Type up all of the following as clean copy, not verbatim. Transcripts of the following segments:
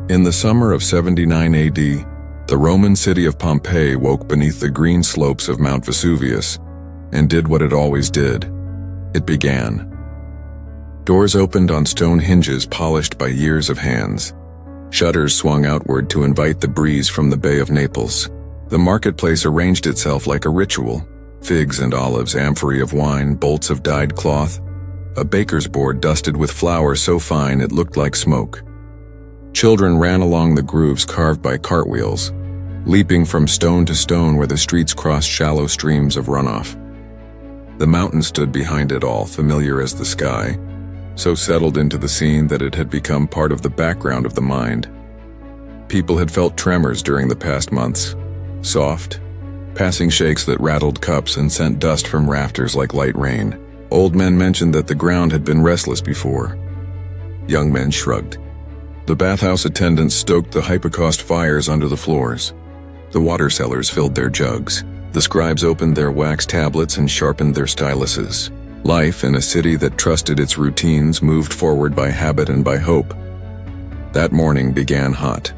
In the summer of 79 AD, the Roman city of Pompeii woke beneath the green slopes of Mount Vesuvius and did what it always did. It began. Doors opened on stone hinges polished by years of hands. Shutters swung outward to invite the breeze from the Bay of Naples. The marketplace arranged itself like a ritual. Figs and olives, amphorae of wine, bolts of dyed cloth. A baker's board dusted with flour so fine it looked like smoke. Children ran along the grooves carved by cartwheels, leaping from stone to stone where the streets crossed shallow streams of runoff. The mountain stood behind it all, familiar as the sky, so settled into the scene that it had become part of the background of the mind. People had felt tremors during the past months, soft, passing shakes that rattled cups and sent dust from rafters like light rain. Old men mentioned that the ground had been restless before. Young men shrugged. The bathhouse attendants stoked the hypocaust fires under the floors. The water sellers filled their jugs. The scribes opened their wax tablets and sharpened their styluses. Life in a city that trusted its routines moved forward by habit and by hope. That morning began hot.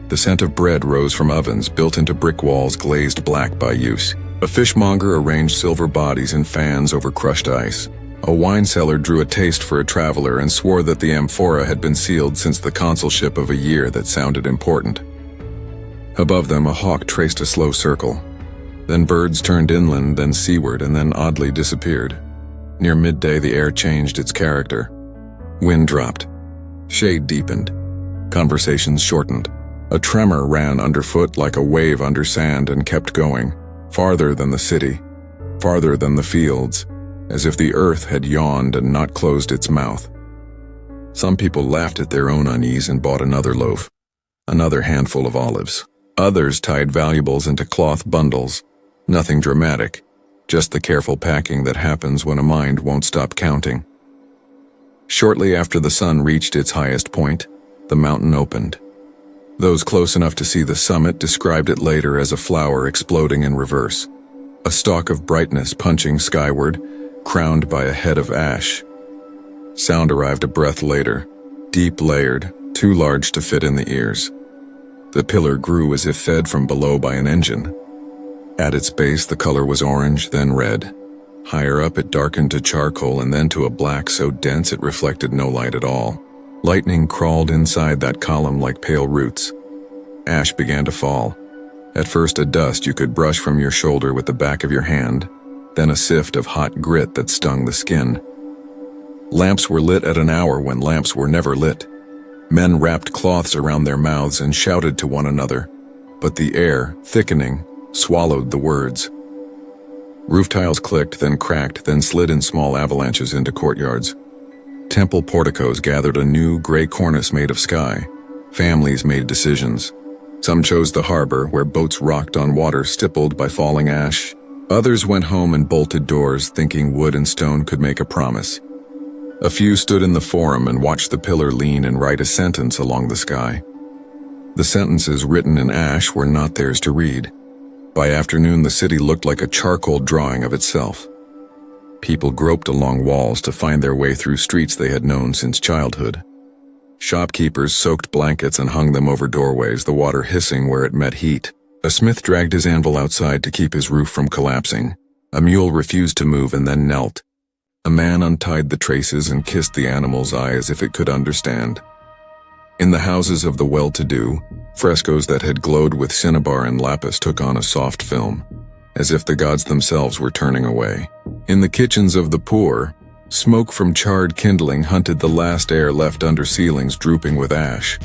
The scent of bread rose from ovens built into brick walls glazed black by use. A fishmonger arranged silver bodies in fans over crushed ice. A wine seller drew a taste for a traveler and swore that the amphora had been sealed since the consulship of a year that sounded important. Above them, a hawk traced a slow circle. Then birds turned inland, then seaward, and then oddly disappeared. Near midday, the air changed its character. Wind dropped. Shade deepened. Conversations shortened. A tremor ran underfoot like a wave under sand and kept going, farther than the city, farther than the fields, as if the earth had yawned and not closed its mouth. Some people laughed at their own unease and bought another loaf, another handful of olives. Others tied valuables into cloth bundles. Nothing dramatic, just the careful packing that happens when a mind won't stop counting. Shortly after the sun reached its highest point, the mountain opened. Those close enough to see the summit described it later as a flower exploding in reverse, a stalk of brightness punching skyward, crowned by a head of ash. Sound arrived a breath later, deep layered, too large to fit in the ears. The pillar grew as if fed from below by an engine. At its base, the color was orange, then red. Higher up, it darkened to charcoal and then to a black so dense it reflected no light at all. Lightning crawled inside that column like pale roots. Ash began to fall. At first a dust you could brush from your shoulder with the back of your hand, then a sift of hot grit that stung the skin. Lamps were lit at an hour when lamps were never lit. Men wrapped cloths around their mouths and shouted to one another, but the air, thickening, swallowed the words. Roof tiles clicked, then cracked, then slid in small avalanches into courtyards. Temple porticos gathered a new gray cornice made of sky. Families made decisions. Some chose the harbor, where boats rocked on water stippled by falling ash. Others went home and bolted doors, thinking wood and stone could make a promise. A few stood in the forum and watched the pillar lean and write a sentence along the sky. The sentences written in ash were not theirs to read. By afternoon, the city looked like a charcoal drawing of itself. People groped along walls to find their way through streets they had known since childhood. Shopkeepers soaked blankets and hung them over doorways, the water hissing where it met heat. A smith dragged his anvil outside to keep his roof from collapsing. A mule refused to move and then knelt. A man untied the traces and kissed the animal's eye as if it could understand. In the houses of the well-to-do, frescoes that had glowed with cinnabar and lapis took on a soft film, as if the gods themselves were turning away. In the kitchens of the poor, smoke from charred kindling hunted the last air left under ceilings drooping with ash.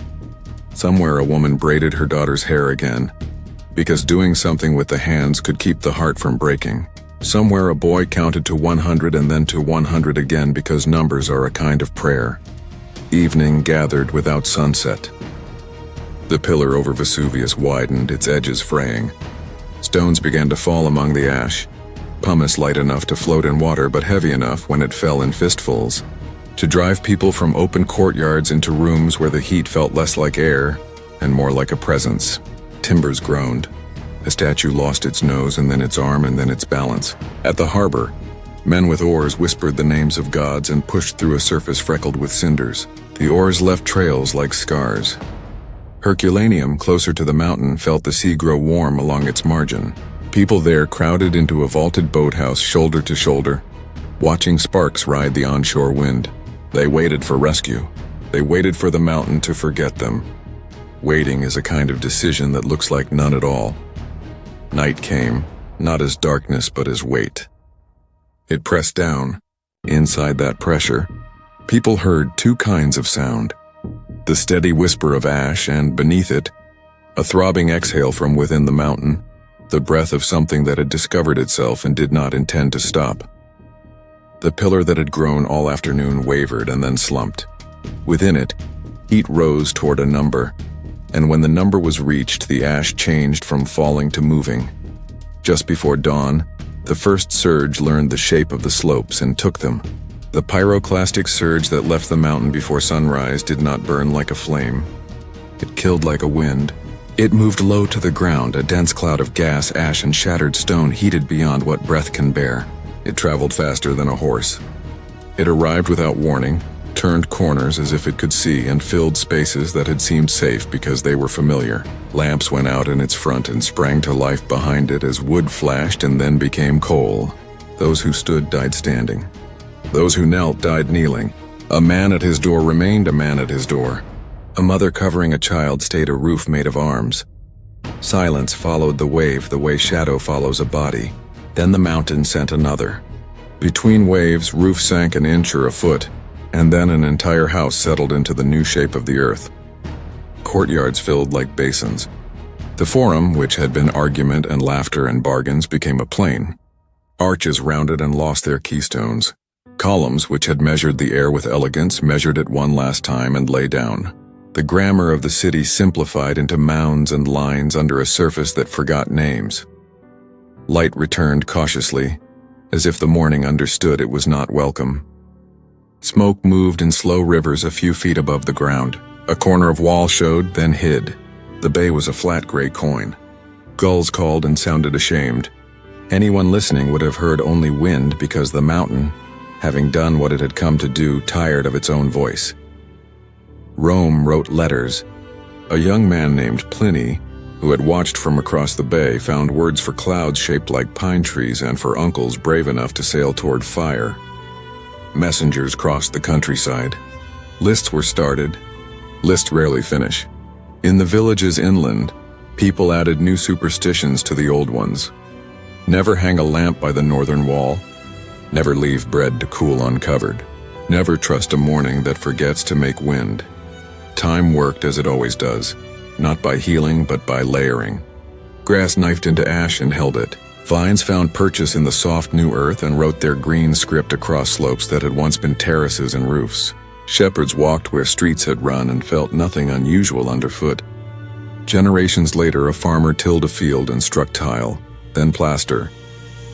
Somewhere a woman braided her daughter's hair again, because doing something with the hands could keep the heart from breaking. Somewhere a boy counted to 100 and then to 100 again because numbers are a kind of prayer. Evening gathered without sunset. The pillar over Vesuvius widened, its edges fraying. Stones began to fall among the ash, pumice light enough to float in water but heavy enough when it fell in fistfuls, to drive people from open courtyards into rooms where the heat felt less like air and more like a presence. Timbers groaned. A statue lost its nose and then its arm and then its balance. At the harbor, men with oars whispered the names of gods and pushed through a surface freckled with cinders. The oars left trails like scars. Herculaneum, closer to the mountain, felt the sea grow warm along its margin. People there crowded into a vaulted boathouse shoulder to shoulder, watching sparks ride the onshore wind. They waited for rescue. They waited for the mountain to forget them. Waiting is a kind of decision that looks like none at all. Night came, not as darkness but as weight. It pressed down. Inside that pressure, people heard two kinds of sound. The steady whisper of ash, and beneath it, a throbbing exhale from within the mountain, the breath of something that had discovered itself and did not intend to stop. The pillar that had grown all afternoon wavered and then slumped. Within it, heat rose toward a number, and when the number was reached, the ash changed from falling to moving. Just before dawn, the first surge learned the shape of the slopes and took them. The pyroclastic surge that left the mountain before sunrise did not burn like a flame. It killed like a wind. It moved low to the ground, a dense cloud of gas, ash, and shattered stone heated beyond what breath can bear. It traveled faster than a horse. It arrived without warning, turned corners as if it could see, and filled spaces that had seemed safe because they were familiar. Lamps went out in its front and sprang to life behind it as wood flashed and then became coal. Those who stood died standing. Those who knelt died kneeling. A man at his door remained a man at his door. A mother covering a child stayed a roof made of arms. Silence followed the wave the way shadow follows a body. Then the mountain sent another. Between waves, roof sank an inch or a foot, and then an entire house settled into the new shape of the earth. Courtyards filled like basins. The forum, which had been argument and laughter and bargains, became a plain. Arches rounded and lost their keystones. Columns, which had measured the air with elegance, measured it one last time and lay down. The grammar of the city simplified into mounds and lines under a surface that forgot names. Light returned cautiously, as if the morning understood it was not welcome. Smoke moved in slow rivers a few feet above the ground. A corner of wall showed, then hid. The bay was a flat gray coin. Gulls called and sounded ashamed. Anyone listening would have heard only wind because the mountain, having done what it had come to do, tired of its own voice. Rome wrote letters. A young man named Pliny, who had watched from across the bay, found words for clouds shaped like pine trees and for uncles brave enough to sail toward fire. Messengers crossed the countryside. Lists were started. Lists rarely finish. In the villages inland, people added new superstitions to the old ones. Never hang a lamp by the northern wall. Never leave bread to cool uncovered. Never trust a morning that forgets to make wind. Time worked as it always does, not by healing but by layering. Grass knifed into ash and held it. Vines found purchase in the soft new earth and wrote their green script across slopes that had once been terraces and roofs. Shepherds walked where streets had run and felt nothing unusual underfoot. Generations later, a farmer tilled a field and struck tile, then plaster,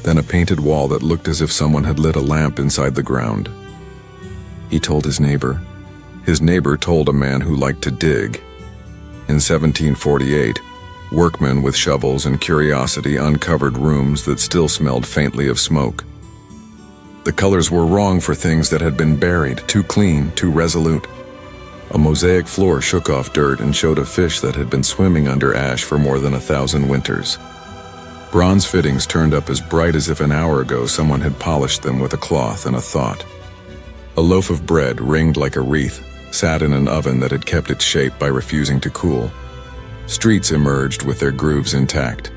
then a painted wall that looked as if someone had lit a lamp inside the ground. He told his neighbor. His neighbor told a man who liked to dig. In 1748, workmen with shovels and curiosity uncovered rooms that still smelled faintly of smoke. The colors were wrong for things that had been buried, too clean, too resolute. A mosaic floor shook off dirt and showed a fish that had been swimming under ash for more than 1,000 winters. Bronze fittings turned up as bright as if an hour ago someone had polished them with a cloth and a thought. A loaf of bread, ringed like a wreath, sat in an oven that had kept its shape by refusing to cool. Streets emerged with their grooves intact.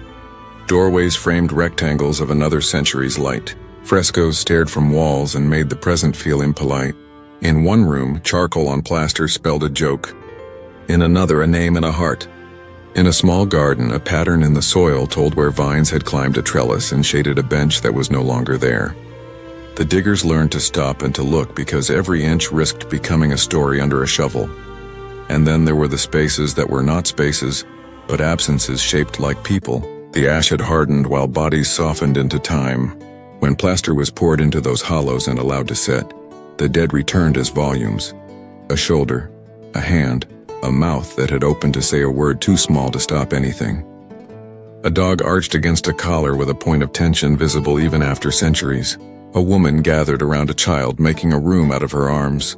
Doorways framed rectangles of another century's light. Frescoes stared from walls and made the present feel impolite. In one room, charcoal on plaster spelled a joke. In another, a name and a heart. In a small garden, a pattern in the soil told where vines had climbed a trellis and shaded a bench that was no longer there. The diggers learned to stop and to look because every inch risked becoming a story under a shovel. And then there were the spaces that were not spaces, but absences shaped like people. The ash had hardened while bodies softened into time. When plaster was poured into those hollows and allowed to set, the dead returned as volumes. A shoulder, a hand, a mouth that had opened to say a word too small to stop anything. A dog arched against a collar with a point of tension visible even after centuries. A woman gathered around a child, making a room out of her arms.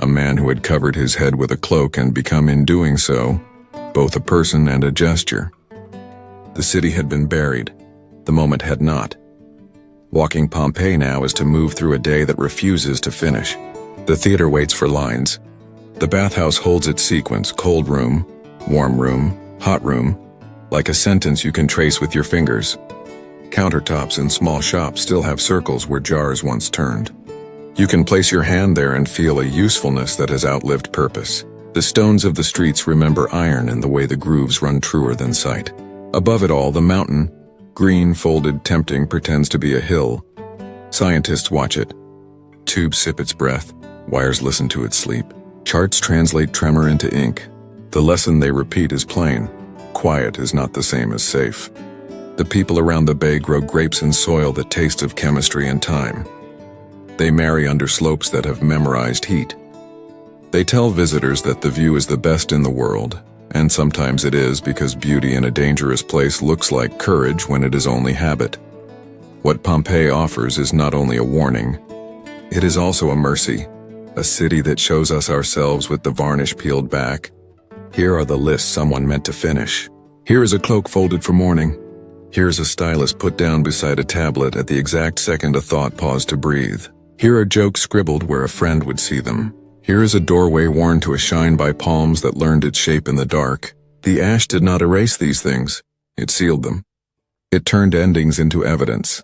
A man who had covered his head with a cloak and become, in doing so, both a person and a gesture. The city had been buried. The moment had not. Walking Pompeii now is to move through a day that refuses to finish. The theater waits for lines. The bathhouse holds its sequence: cold room, warm room, hot room, like a sentence you can trace with your fingers. Countertops in small shops still have circles where jars once turned. You can place your hand there and feel a usefulness that has outlived purpose. The stones of the streets remember iron in the way the grooves run truer than sight. Above it all, the mountain, green, folded, tempting, pretends to be a hill. Scientists watch it. Tubes sip its breath. Wires listen to its sleep. Charts translate tremor into ink. The lesson they repeat is plain. Quiet is not the same as safe. The people around the bay grow grapes in soil that taste of chemistry and time. They marry under slopes that have memorized heat. They tell visitors that the view is the best in the world, and sometimes it is, because beauty in a dangerous place looks like courage when it is only habit. What Pompeii offers is not only a warning, it is also a mercy, a city that shows us ourselves with the varnish peeled back. Here are the lists someone meant to finish. Here is a cloak folded for mourning. Here is a stylus put down beside a tablet at the exact second a thought paused to breathe. Here are jokes scribbled where a friend would see them. Here is a doorway worn to a shine by palms that learned its shape in the dark. The ash did not erase these things. It sealed them. It turned endings into evidence.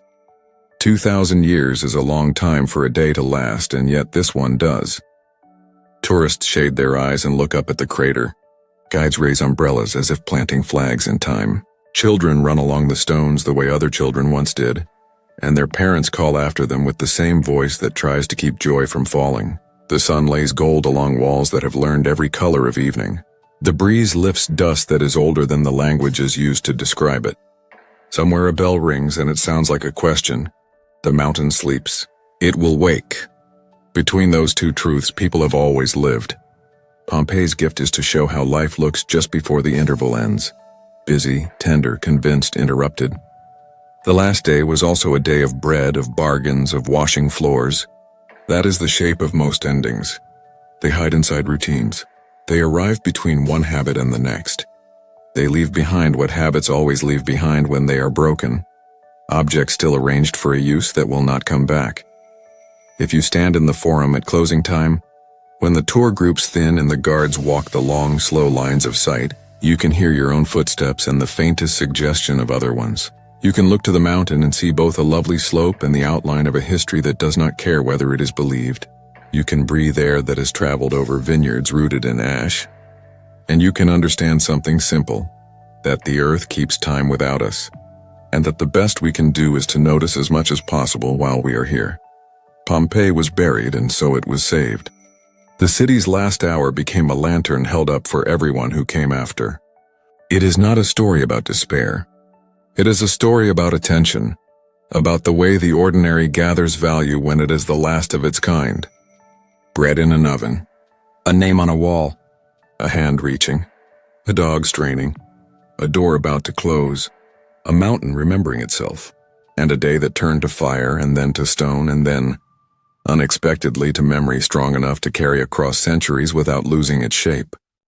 2,000 years is a long time for a day to last, and yet this one does. Tourists shade their eyes and look up at the crater. Guides raise umbrellas as if planting flags in time. Children run along the stones the way other children once did, and their parents call after them with the same voice that tries to keep joy from falling. The sun lays gold along walls that have learned every color of evening. The breeze lifts dust that is older than the languages used to describe it. Somewhere a bell rings and it sounds like a question. The mountain sleeps. It will wake. Between those two truths, people have always lived. Pompeii's gift is to show how life looks just before the interval ends. Busy, tender, convinced, interrupted. The last day was also a day of bread, of bargains, of washing floors. That is the shape of most endings. They hide inside routines. They arrive between one habit and the next. They leave behind what habits always leave behind when they are broken. Objects still arranged for a use that will not come back. If you stand in the forum at closing time, when the tour groups thin and the guards walk the long, slow lines of sight, you can hear your own footsteps and the faintest suggestion of other ones. You can look to the mountain and see both a lovely slope and the outline of a history that does not care whether it is believed. You can breathe air that has traveled over vineyards rooted in ash. And you can understand something simple, that the earth keeps time without us, and that the best we can do is to notice as much as possible while we are here. Pompeii was buried, and so it was saved. The city's last hour became a lantern held up for everyone who came after. It is not a story about despair. It is a story about attention, about the way the ordinary gathers value when it is the last of its kind. Bread in an oven, a name on a wall, a hand reaching, a dog straining, a door about to close, a mountain remembering itself, and a day that turned to fire and then to stone and then, unexpectedly, to memory strong enough to carry across centuries without losing its shape.